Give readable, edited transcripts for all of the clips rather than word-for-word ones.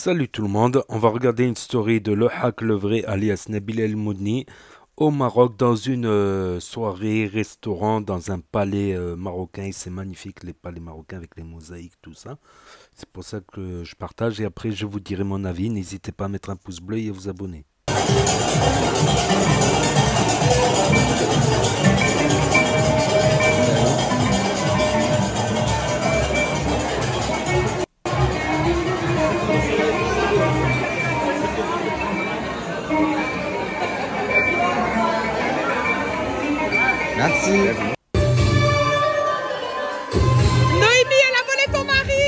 Salut tout le monde, on va regarder une story de Lohak Levray alias Nabil El Moudni au Maroc dans une soirée restaurant dans un palais marocain. C'est magnifique les palais marocains avec les mosaïques, tout ça. C'est pour ça que je partage et après je vous dirai mon avis. N'hésitez pas à mettre un pouce bleu et à vous abonner. Merci. Noémie, elle a volé ton mari.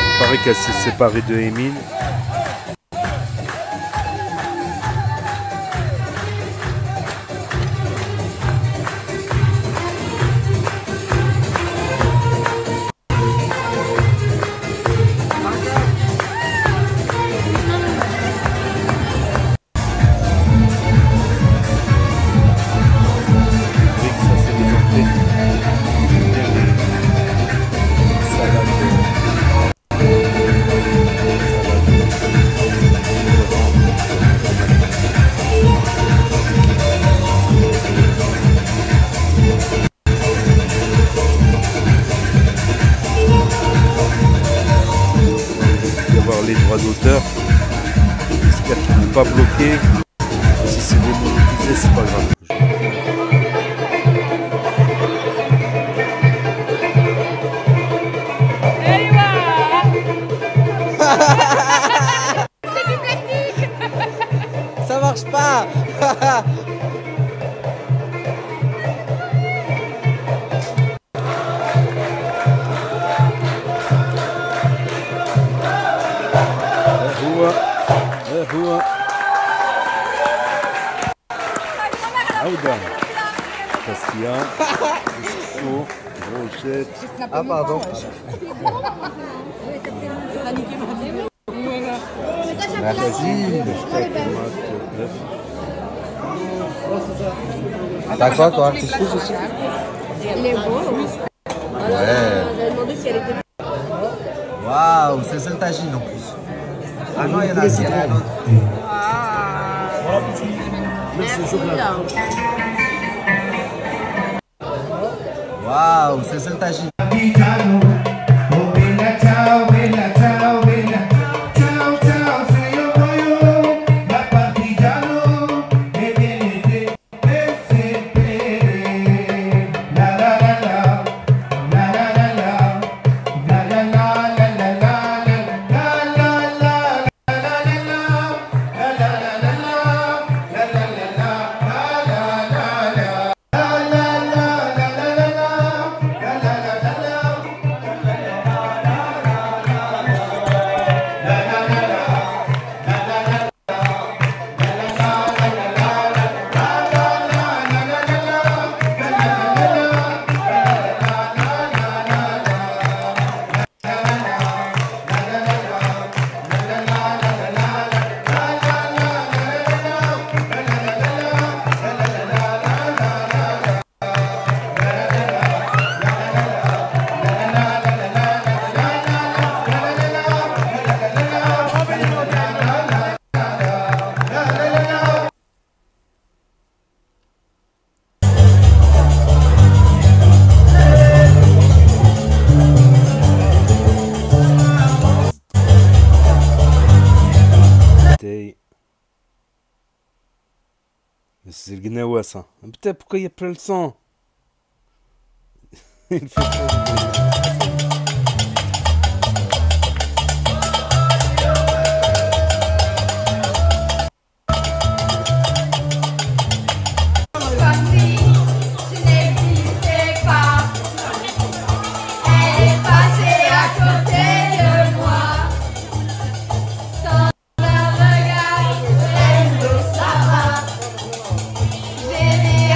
Il paraît qu'elle s'est séparée de Emile. Les droits d'auteur. J'espère qu'ils ne vont pas bloquer. Si c'est démonétisé, c'est pas grave. C'est du plastique. Ça marche pas. هو عودة كاستيا سكسو روشيت. Ah pardon. Merci. T'as quoi toi? Couscous aussi? Il est beau. Ouais. J'avais demandé si elle était. Waouh, c'est celle tagine en plus. Ah non, il y en a aussi. Waouh, c'est celle tagine. C'est le Gnawa ça. Putain, pourquoi il y a plein de sang? Il fait trop de...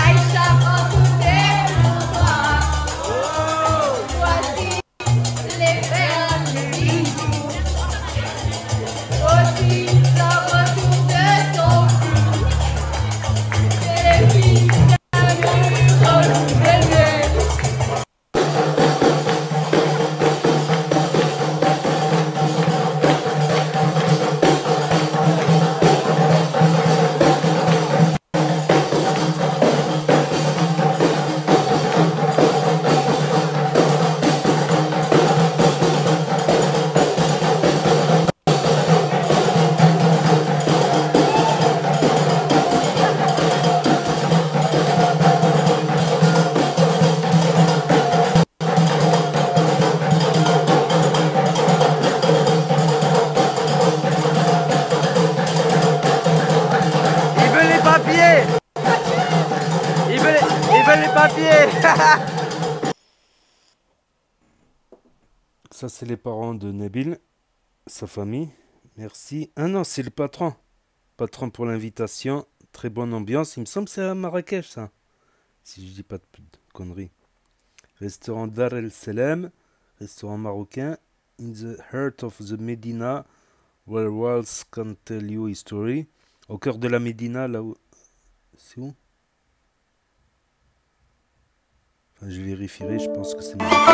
Aïcha, prends tout tes pouvoirs. papier. Ça, c'est les parents de Nabil, sa famille. Merci. Ah non, c'est le patron. Patron pour l'invitation. Très bonne ambiance. Il me semble que c'est à Marrakech, ça. Si je dis pas de conneries. Restaurant Dar El Selem. Restaurant marocain. In the heart of the Medina. Where walls can tell you history. Au cœur de la Médina, là où... C'est où? Enfin, je vérifierai, je pense que c'est Marrakech.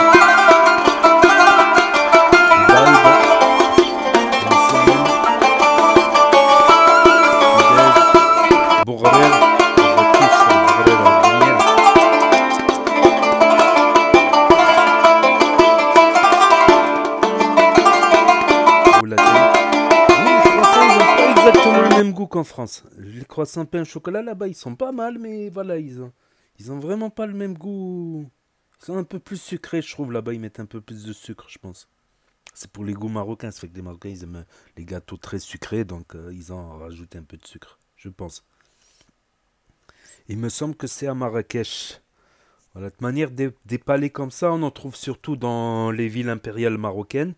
Qu'en France. Les croissants pain au chocolat là-bas, ils sont pas mal, mais voilà, ils ont vraiment pas le même goût. Ils sont un peu plus sucrés, je trouve. Là-bas, ils mettent un peu plus de sucre, je pense. C'est pour les goûts marocains. Ça fait que les Marocains, ils aiment les gâteaux très sucrés, donc ils en rajoutent un peu de sucre, je pense. Il me semble que c'est à Marrakech. Voilà, de manière, des palais comme ça, on en trouve surtout dans les villes impériales marocaines.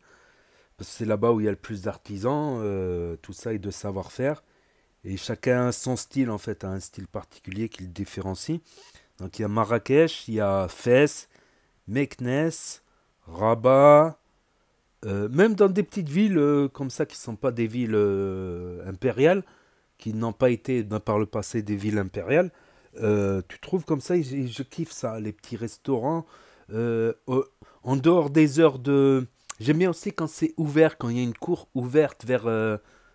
Parce que c'est là-bas où il y a le plus d'artisans, tout ça, et de savoir-faire. Et chacun a son style, en fait, a un style particulier qui le différencie. Donc il y a Marrakech, il y a Fès, Meknès, Rabat, même dans des petites villes comme ça qui ne sont pas des villes impériales, qui n'ont pas été par le passé des villes impériales, tu trouves comme ça, et je kiffe ça, les petits restaurants, en dehors des heures de... J'aime bien aussi quand c'est ouvert, quand il y a une cour ouverte vers...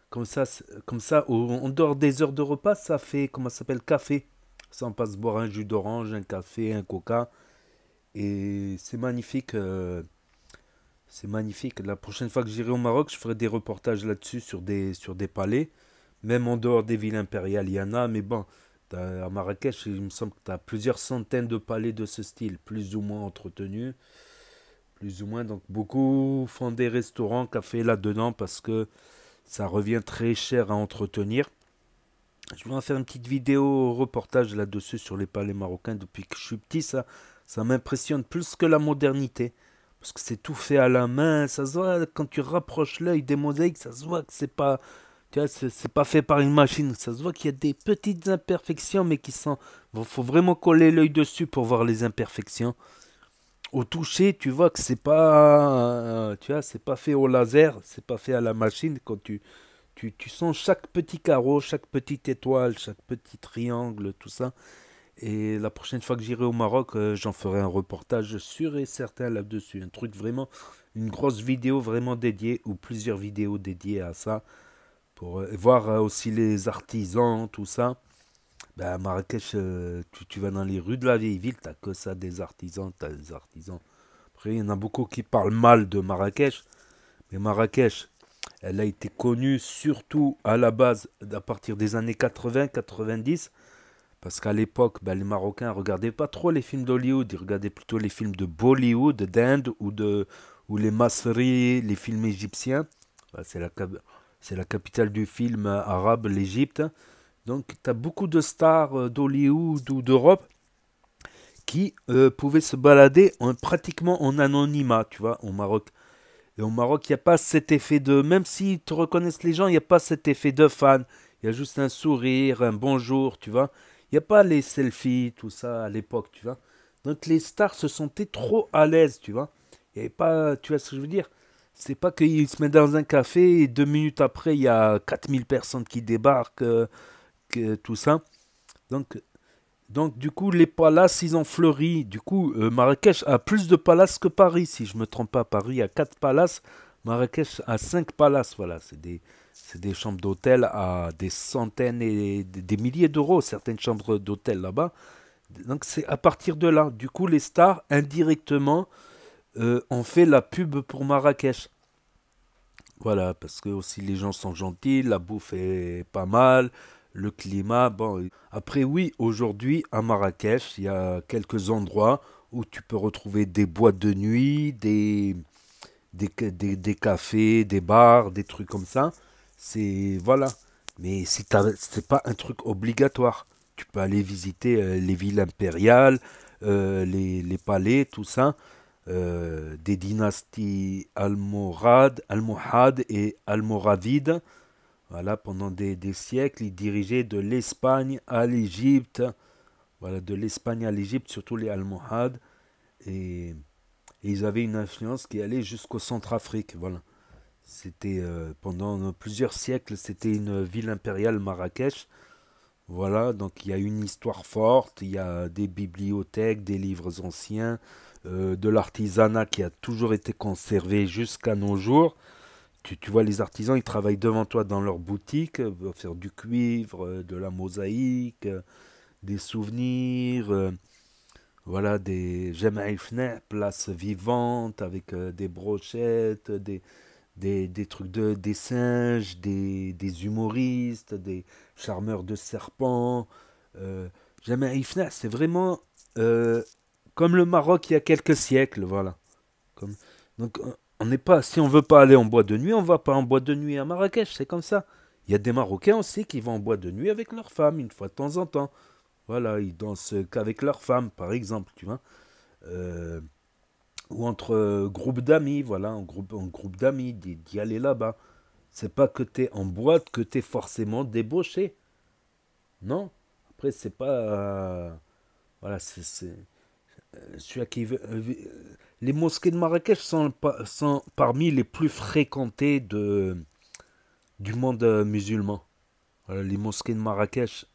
comme ça en dehors des heures de repas, ça fait, comment ça s'appelle, café. Ça, on passe boire un jus d'orange, un café, un coca. Et c'est magnifique. C'est magnifique. La prochaine fois que j'irai au Maroc, je ferai des reportages là-dessus sur des palais. Même en dehors des villes impériales, il y en a. Mais bon, à Marrakech, il me semble que tu as plusieurs centaines de palais de ce style, plus ou moins entretenus. Plus ou moins. Donc beaucoup font des restaurants, cafés là-dedans parce que ça revient très cher à entretenir. Je vais en faire une petite vidéo reportage là-dessus sur les palais marocains. Depuis que je suis petit, ça m'impressionne plus que la modernité. Parce que c'est tout fait à la main. Ça se voit quand tu rapproches l'œil des mosaïques, ça se voit que c'est pas, tu vois, c'est pas fait par une machine. Ça se voit qu'il y a des petites imperfections, mais qui sont... Il faut vraiment coller l'œil dessus pour voir les imperfections. Au toucher, tu vois que c'est pas, tu vois, c'est pas fait au laser, c'est pas fait à la machine. Quand tu sens chaque petit carreau, chaque petite étoile, chaque petit triangle, tout ça. Et la prochaine fois que j'irai au Maroc, j'en ferai un reportage sûr et certain là-dessus. Un truc vraiment, une grosse vidéo vraiment dédiée, ou plusieurs vidéos dédiées à ça, pour voir aussi les artisans, tout ça. Ben, à Marrakech, tu vas dans les rues de la vieille ville, t'as que ça, des artisans, t'as des artisans. Après, il y en a beaucoup qui parlent mal de Marrakech, mais Marrakech, elle a été connue surtout à la base, à partir des années 80-90, parce qu'à l'époque, ben, les Marocains regardaient pas trop les films d'Hollywood, ils regardaient plutôt les films de Bollywood, d'Inde, ou les Masri, les films égyptiens. Ben, c'est la capitale du film arabe, l'Égypte. Donc, tu as beaucoup de stars d'Hollywood ou d'Europe qui pouvaient se balader pratiquement en anonymat, tu vois, au Maroc. Et au Maroc, il n'y a pas cet effet de... Même s'ils te reconnaissent les gens, il n'y a pas cet effet de fan. Il y a juste un sourire, un bonjour, tu vois. Il n'y a pas les selfies, tout ça, à l'époque, tu vois. Donc, les stars se sentaient trop à l'aise, tu vois. Il n'y avait pas... Tu vois ce que je veux dire? C'est pas qu'ils se mettent dans un café et 2 minutes après, il y a 4000 personnes qui débarquent... tout ça. Donc, du coup, les palaces, ils ont fleuri. Du coup, Marrakech a plus de palaces que Paris, si je me trompe pas. Paris a 4 palaces, Marrakech a 5 palaces. Voilà, c'est des chambres d'hôtel à des centaines et des milliers d'euros, certaines chambres d'hôtel là-bas. Donc, c'est à partir de là. Du coup, les stars, indirectement, ont fait la pub pour Marrakech. Voilà, parce que aussi les gens sont gentils, la bouffe est pas mal, le climat, bon. Après, oui, aujourd'hui, à Marrakech, il y a quelques endroits où tu peux retrouver des boîtes de nuit, des cafés, des bars, des trucs comme ça. C'est, voilà. Mais c'est pas un truc obligatoire. Tu peux aller visiter les villes impériales, les palais, tout ça, des dynasties Almohades et Almoravides. Voilà, pendant des siècles, ils dirigeaient de l'Espagne à l'Égypte. Voilà, de l'Espagne à l'Égypte, surtout les Almohades. Et, et ils avaient une influence qui allait jusqu'au Centrafrique. Voilà. C'était pendant plusieurs siècles, c'était une ville impériale, Marrakech. Voilà, donc il y a une histoire forte, il y a des bibliothèques, des livres anciens, de l'artisanat qui a toujours été conservé jusqu'à nos jours. Tu vois, les artisans, ils travaillent devant toi dans leur boutique, pour faire du cuivre, de la mosaïque, des souvenirs, voilà, des Jamaï Fna, place vivante avec des brochettes, des trucs des singes, des humoristes, des charmeurs de serpents. Euh, Jamaï Fna, c'est vraiment euh, comme le Maroc il y a quelques siècles, voilà. Comme... Donc, on n'est pas, si on veut pas aller en boîte de nuit, on va pas en boîte de nuit à Marrakech, c'est comme ça. Il y a des Marocains aussi qui vont en boîte de nuit avec leurs femmes, une fois de temps en temps. Voilà, ils dansent qu'avec leurs femmes, par exemple, tu vois. Euh, ou entre groupes d'amis, voilà, en groupe d'amis, d'y aller là-bas. C'est pas que t'es en boîte que t'es forcément débauché. Non. Après, c'est pas. Voilà, celui qui veut. Les mosquées de Marrakech sont parmi les plus fréquentées du monde musulman. Voilà, les mosquées de Marrakech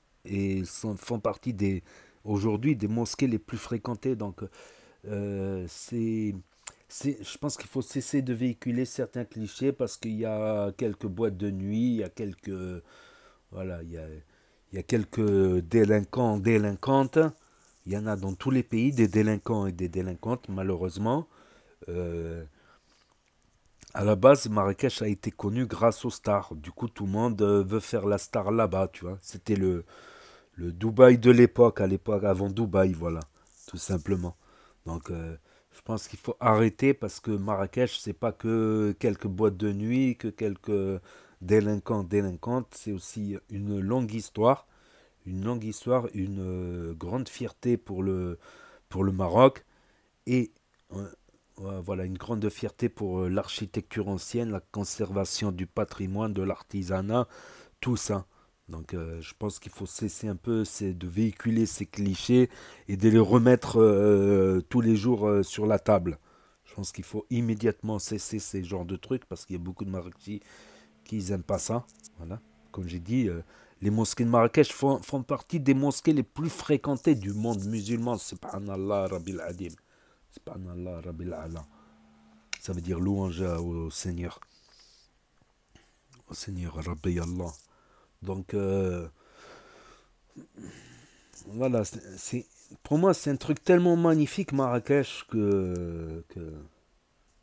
font partie aujourd'hui des mosquées les plus fréquentées. Donc, je pense qu'il faut cesser de véhiculer certains clichés parce qu'il y a quelques boîtes de nuit, il y a quelques, voilà, il y a quelques délinquants, délinquantes. Il y en a dans tous les pays des délinquants et des délinquantes, malheureusement. Euh, à la base, Marrakech a été connu grâce aux stars. Du coup, tout le monde veut faire la star là-bas, tu vois. C'était le Dubaï de l'époque, à l'époque avant Dubaï, voilà, tout simplement. Donc, je pense qu'il faut arrêter parce que Marrakech, c'est pas que quelques boîtes de nuit, que quelques délinquants, délinquantes, c'est aussi une longue histoire, une grande fierté pour le Maroc et voilà, une grande fierté pour l'architecture ancienne, la conservation du patrimoine, de l'artisanat, tout ça. Donc je pense qu'il faut cesser un peu de véhiculer ces clichés et de les remettre tous les jours sur la table. Je pense qu'il faut immédiatement cesser ces genres de trucs parce qu'il y a beaucoup de Marocains qui n'aiment pas ça. Voilà. Comme j'ai dit, les mosquées de Marrakech font partie des mosquées les plus fréquentées du monde musulman. Subhanallah Rabbil Adim. Subhanallah Rabbil Ala. Ça veut dire louange au Seigneur. Au Seigneur Rabbi Allah. Donc, voilà, pour moi, c'est un truc tellement magnifique, Marrakech, que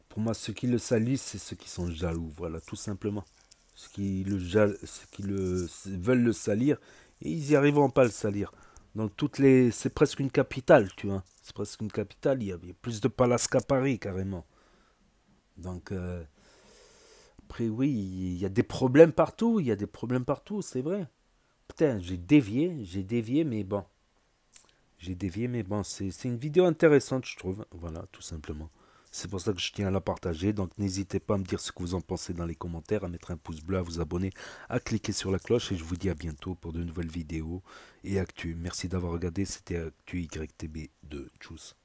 pour moi, ceux qui le salissent, c'est ceux qui sont jaloux, voilà, tout simplement. Ceux qui veulent le salir, et ils n'y arriveront pas à le salir. Donc, c'est presque une capitale, tu vois. C'est presque une capitale, il y a plus de palaces qu'à Paris, carrément. Donc, après, oui, il y a des problèmes partout, il y a des problèmes partout, c'est vrai. Putain, j'ai dévié, mais bon. J'ai dévié, mais bon, c'est une vidéo intéressante, je trouve. Voilà, tout simplement. C'est pour ça que je tiens à la partager. Donc, n'hésitez pas à me dire ce que vous en pensez dans les commentaires, à mettre un pouce bleu, à vous abonner, à cliquer sur la cloche. Et je vous dis à bientôt pour de nouvelles vidéos et actu. Merci d'avoir regardé. C'était Actu YTB de Tchuss.